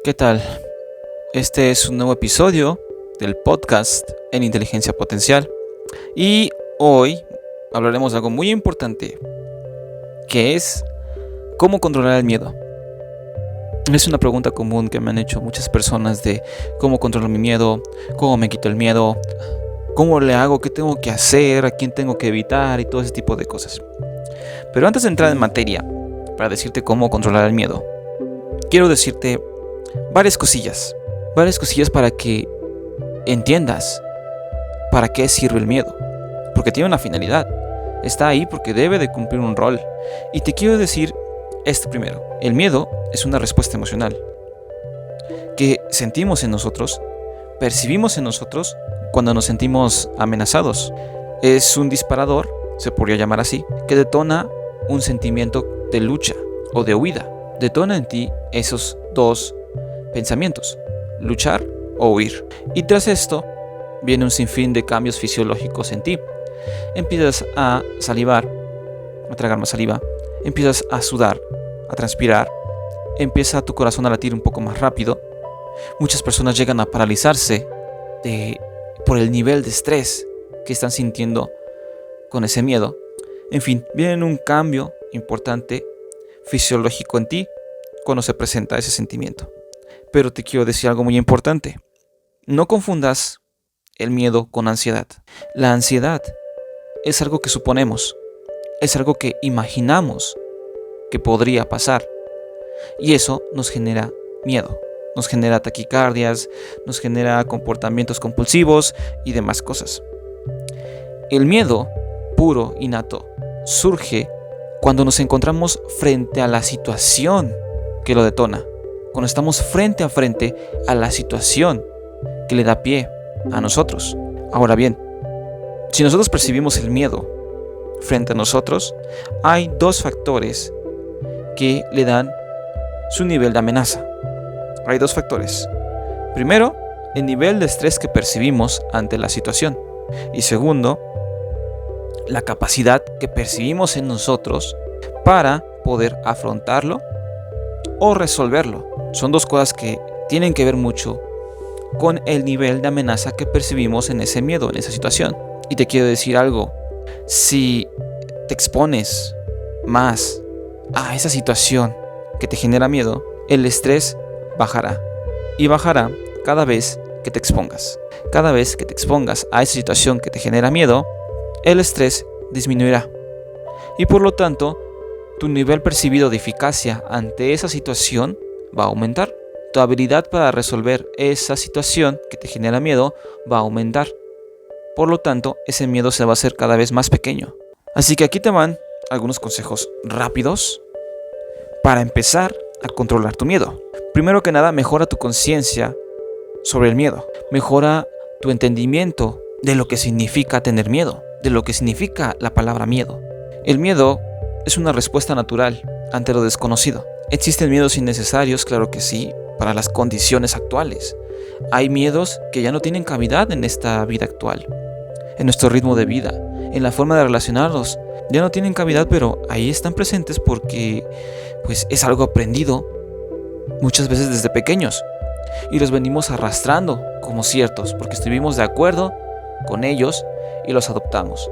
¿Qué tal? Este es un nuevo episodio del podcast en Inteligencia Potencial y hoy hablaremos de algo muy importante, que es cómo controlar el miedo. Es una pregunta común que me han hecho muchas personas de cómo controlo mi miedo, cómo me quito el miedo, cómo le hago, qué tengo que hacer, a quién tengo que evitar y todo ese tipo de cosas. Pero antes de entrar en materia, para decirte cómo controlar el miedo, quiero decirte varias cosillas para que entiendas para qué sirve el miedo, porque tiene una finalidad, está ahí porque debe de cumplir un rol. Y te quiero decir esto primero: el miedo es una respuesta emocional que sentimos en nosotros, percibimos en nosotros cuando nos sentimos amenazados. Es un disparador, se podría llamar así, que detona un sentimiento de lucha o de huida. Detona en ti esos dos pensamientos: luchar o huir. Y tras esto viene un sinfín de cambios fisiológicos en ti. Empiezas a salivar, a tragar más saliva, empiezas a sudar, a transpirar, empieza tu corazón a latir un poco más rápido. Muchas personas llegan a paralizarse por el nivel de estrés que están sintiendo con ese miedo. En fin, viene un cambio importante fisiológico en ti cuando se presenta ese sentimiento. Pero te quiero decir algo muy importante: no confundas el miedo con ansiedad. La ansiedad es algo que suponemos, es algo que imaginamos que podría pasar, y eso nos genera miedo, nos genera taquicardias, nos genera comportamientos compulsivos y demás cosas. El miedo puro, innato, surge cuando nos encontramos frente a la situación que lo detona, cuando estamos frente a frente a la situación que le da pie a nosotros. Ahora bien, si nosotros percibimos el miedo frente a nosotros, hay dos factores que le dan su nivel de amenaza. Hay dos factores. Primero, el nivel de estrés que percibimos ante la situación. Y segundo, la capacidad que percibimos en nosotros para poder afrontarlo o resolverlo. Son dos cosas que tienen que ver mucho con el nivel de amenaza que percibimos en ese miedo, en esa situación. Y te quiero decir algo: si te expones más a esa situación que te genera miedo, el estrés bajará. Y bajará cada vez que te expongas. Cada vez que te expongas a esa situación que te genera miedo, el estrés disminuirá. Y por lo tanto, tu nivel percibido de eficacia ante esa situación va a aumentar. Tu habilidad para resolver esa situación que te genera miedo va a aumentar. Por lo tanto, ese miedo se va a hacer cada vez más pequeño. Así que aquí te van algunos consejos rápidos para empezar a controlar tu miedo. Primero que nada, mejora tu conciencia sobre el miedo. Mejora tu entendimiento de lo que significa tener miedo, de lo que significa la palabra miedo. El miedo es una respuesta natural ante lo desconocido. ¿Existen miedos innecesarios? Claro que sí, para las condiciones actuales. Hay miedos que ya no tienen cavidad en esta vida actual, en nuestro ritmo de vida, en la forma de relacionarnos. Ya no tienen cavidad, pero ahí están presentes porque es algo aprendido muchas veces desde pequeños y los venimos arrastrando como ciertos porque estuvimos de acuerdo con ellos y los adoptamos.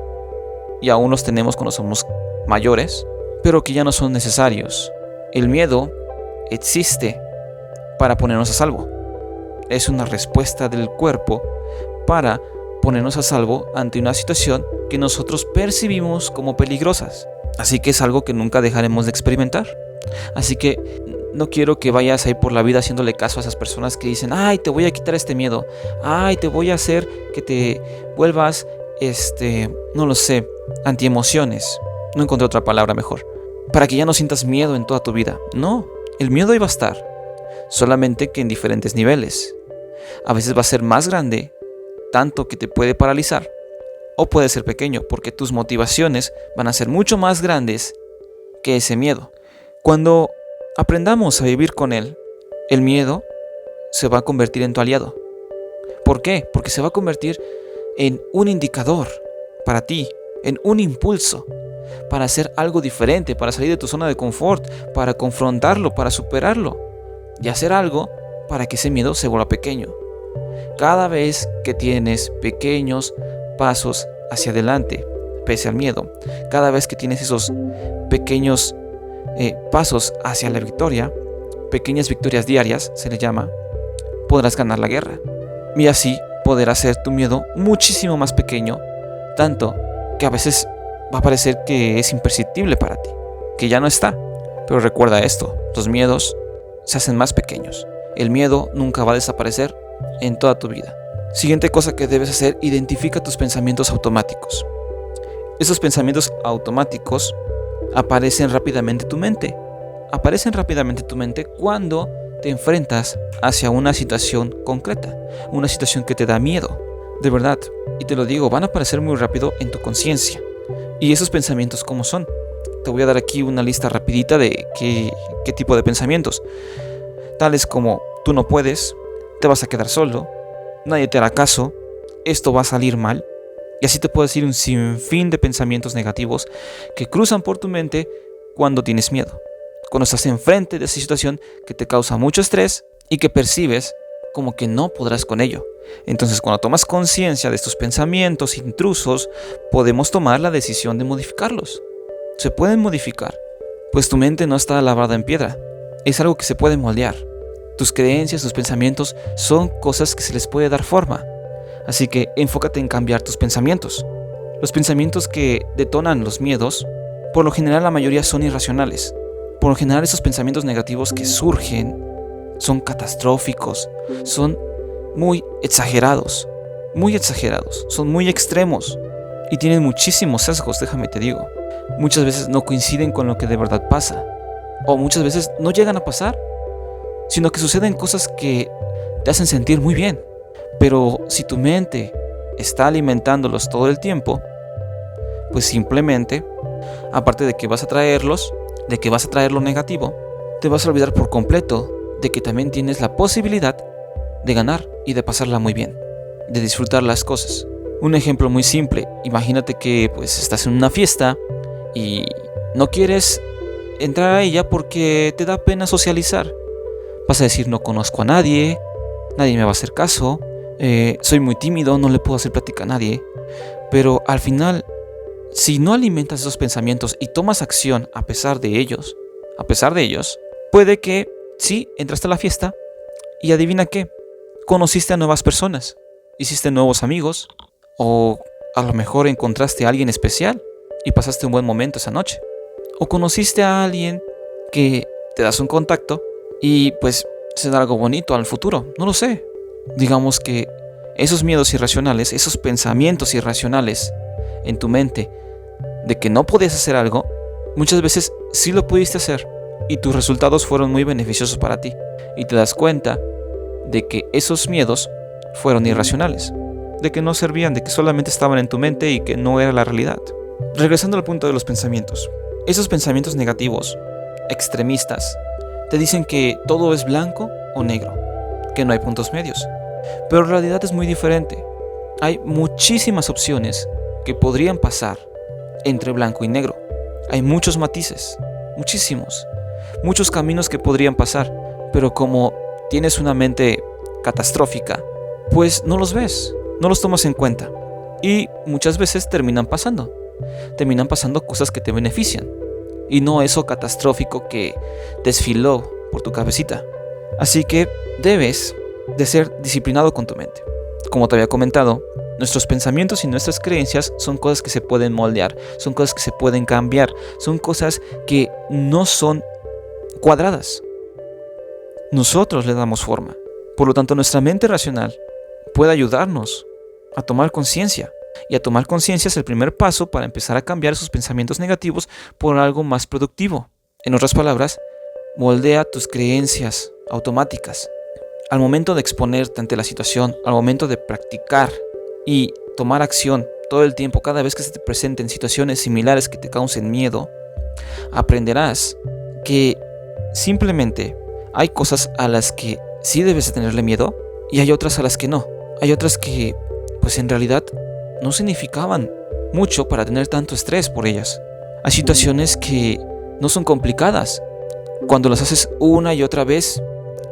Y aún los tenemos cuando somos mayores, pero que ya no son necesarios. El miedo existe para ponernos a salvo. Es una respuesta del cuerpo para ponernos a salvo ante una situación que nosotros percibimos como peligrosas. Así que es algo que nunca dejaremos de experimentar. Así que no quiero que vayas ahí por la vida haciéndole caso a esas personas que dicen: ay, te voy a quitar este miedo, ay, te voy a hacer que te vuelvas, no lo sé, antiemociones. No encontré otra palabra mejor. Para que ya no sientas miedo en toda tu vida. No, el miedo ahí va a estar, solamente que en diferentes niveles. A veces va a ser más grande, tanto que te puede paralizar, o puede ser pequeño, porque tus motivaciones van a ser mucho más grandes que ese miedo. Cuando aprendamos a vivir con él, el miedo se va a convertir en tu aliado. ¿Por qué? Porque se va a convertir en un indicador para ti, en un impulso para hacer algo diferente, para salir de tu zona de confort, para confrontarlo, para superarlo y hacer algo para que ese miedo se vuelva pequeño. Cada vez que tienes pequeños pasos hacia adelante, pese al miedo, cada vez que tienes esos pequeños pasos hacia la victoria, pequeñas victorias diarias se le llama, podrás ganar la guerra. Y así poder hacer tu miedo muchísimo más pequeño, tanto que a veces va a parecer que es imperceptible para ti, que ya no está. Pero recuerda esto, los miedos se hacen más pequeños. El miedo nunca va a desaparecer en toda tu vida. Siguiente cosa que debes hacer, identifica tus pensamientos automáticos. Esos pensamientos automáticos aparecen rápidamente en tu mente. Aparecen rápidamente en tu mente cuando te enfrentas hacia una situación concreta, una situación que te da miedo. De verdad, y te lo digo, van a aparecer muy rápido en tu conciencia. ¿Y esos pensamientos cómo son? Te voy a dar aquí una lista rapidita de qué tipo de pensamientos. Tales como, tú no puedes, te vas a quedar solo, nadie te hará caso, esto va a salir mal. Y así te puedo decir un sinfín de pensamientos negativos que cruzan por tu mente cuando tienes miedo. Cuando estás enfrente de esa situación que te causa mucho estrés y que percibes como que no podrás con ello. Entonces, cuando tomas conciencia de estos pensamientos intrusos, podemos tomar la decisión de modificarlos. Se pueden modificar, pues tu mente no está labrada en piedra. Es algo que se puede moldear. Tus creencias, tus pensamientos son cosas que se les puede dar forma. Así que enfócate en cambiar tus pensamientos. Los pensamientos que detonan los miedos, por lo general la mayoría son irracionales. Por lo general esos pensamientos negativos que surgen son catastróficos, son muy exagerados, son muy extremos y tienen muchísimos sesgos, déjame te digo. Muchas veces no coinciden con lo que de verdad pasa, o muchas veces no llegan a pasar, sino que suceden cosas que te hacen sentir muy bien. Pero si tu mente está alimentándolos todo el tiempo, pues simplemente, aparte de que vas a traerlos, de que vas a traer lo negativo, te vas a olvidar por completo de que también tienes la posibilidad de ganar y de pasarla muy bien, de disfrutar las cosas. Un ejemplo muy simple, imagínate que pues estás en una fiesta y no quieres entrar a ella porque te da pena socializar. Vas a decir, no conozco a nadie, nadie me va a hacer caso, soy muy tímido, no le puedo hacer plática a nadie. Pero al final, si no alimentas esos pensamientos y tomas acción a pesar de ellos, puede que sí, entraste a la fiesta y adivina qué, conociste a nuevas personas, hiciste nuevos amigos, o a lo mejor encontraste a alguien especial y pasaste un buen momento esa noche. O conociste a alguien que te das un contacto y pues se da algo bonito al futuro, no lo sé. Digamos que esos miedos irracionales, esos pensamientos irracionales en tu mente de que no podías hacer algo, muchas veces sí lo pudiste hacer y tus resultados fueron muy beneficiosos para ti. Y te das cuenta de que esos miedos fueron irracionales, de que no servían, de que solamente estaban en tu mente y que no era la realidad. Regresando al punto de los pensamientos, esos pensamientos negativos, extremistas, te dicen que todo es blanco o negro, que no hay puntos medios. Pero la realidad es muy diferente. Hay muchísimas opciones que podrían pasar entre blanco y negro. Hay muchos matices, muchos caminos que podrían pasar, pero como tienes una mente catastrófica, pues no los ves, no los tomas en cuenta y muchas veces terminan pasando cosas que te benefician y no eso catastrófico que desfiló por tu cabecita. Así que debes de ser disciplinado con tu mente. Como te había comentado, nuestros pensamientos y nuestras creencias son cosas que se pueden moldear, son cosas que se pueden cambiar, son cosas que no son cuadradas. Nosotros le damos forma. Por lo tanto, nuestra mente racional puede ayudarnos a tomar conciencia. Y a tomar conciencia es el primer paso para empezar a cambiar esos pensamientos negativos por algo más productivo. En otras palabras, moldea tus creencias automáticas. Al momento de exponerte ante la situación, al momento de practicar y tomar acción todo el tiempo, cada vez que se te presenten situaciones similares que te causen miedo, aprenderás que simplemente hay cosas a las que sí debes de tenerle miedo y hay otras a las que no. Hay otras que, pues en realidad, no significaban mucho para tener tanto estrés por ellas. Hay situaciones que no son complicadas cuando las haces una y otra vez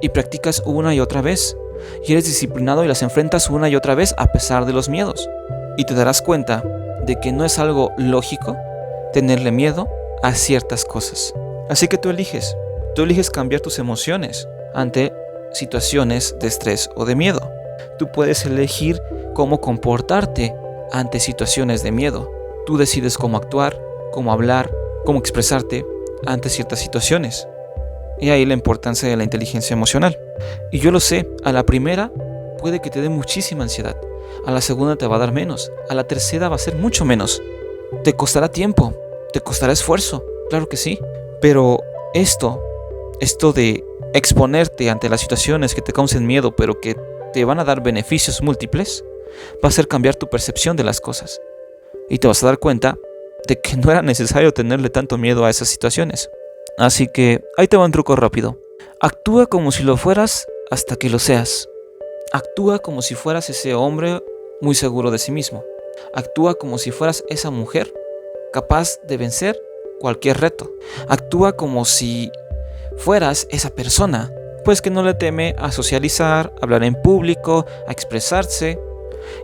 y practicas una y otra vez. Y eres disciplinado y las enfrentas una y otra vez a pesar de los miedos. Y te darás cuenta de que no es algo lógico tenerle miedo a ciertas cosas. Así que tú eliges cambiar tus emociones ante situaciones de estrés o de miedo. Tú puedes elegir cómo comportarte ante situaciones de miedo. Tú decides cómo actuar, cómo hablar, cómo expresarte ante ciertas situaciones. Y ahí la importancia de la inteligencia emocional. Y yo lo sé, a la primera puede que te dé muchísima ansiedad, a la segunda te va a dar menos, a la tercera va a ser mucho menos. Te costará tiempo, te costará esfuerzo, claro que sí, pero esto de exponerte ante las situaciones que te causen miedo, pero que te van a dar beneficios múltiples, va a hacer cambiar tu percepción de las cosas. Y te vas a dar cuenta de que no era necesario tenerle tanto miedo a esas situaciones. Así que ahí te va un truco rápido. Actúa como si lo fueras hasta que lo seas. Actúa como si fueras ese hombre muy seguro de sí mismo. Actúa como si fueras esa mujer capaz de vencer cualquier reto. Actúa como si fueras esa persona, pues que no le teme a socializar, a hablar en público, a expresarse,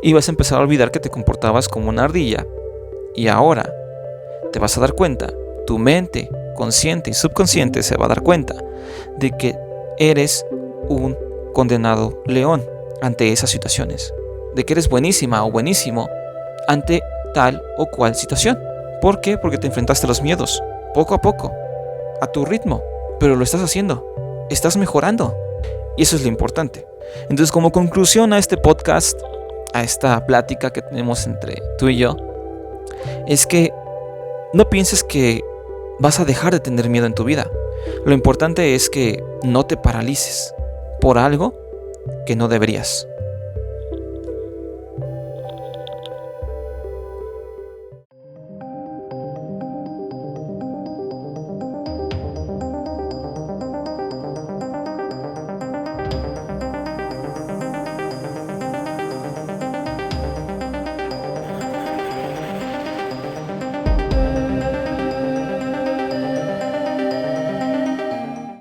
y vas a empezar a olvidar que te comportabas como una ardilla. Y ahora te vas a dar cuenta, tu mente consciente y subconsciente se va a dar cuenta de que eres un condenado león ante esas situaciones, de que eres buenísima o buenísimo ante tal o cual situación. ¿Por qué? Porque te enfrentaste a los miedos, poco a poco, a tu ritmo, pero lo estás haciendo, estás mejorando, y eso es lo importante. Entonces, como conclusión a este podcast, a esta plática que tenemos entre tú y yo, es que no pienses que vas a dejar de tener miedo en tu vida. Lo importante es que no te paralices por algo que no deberías.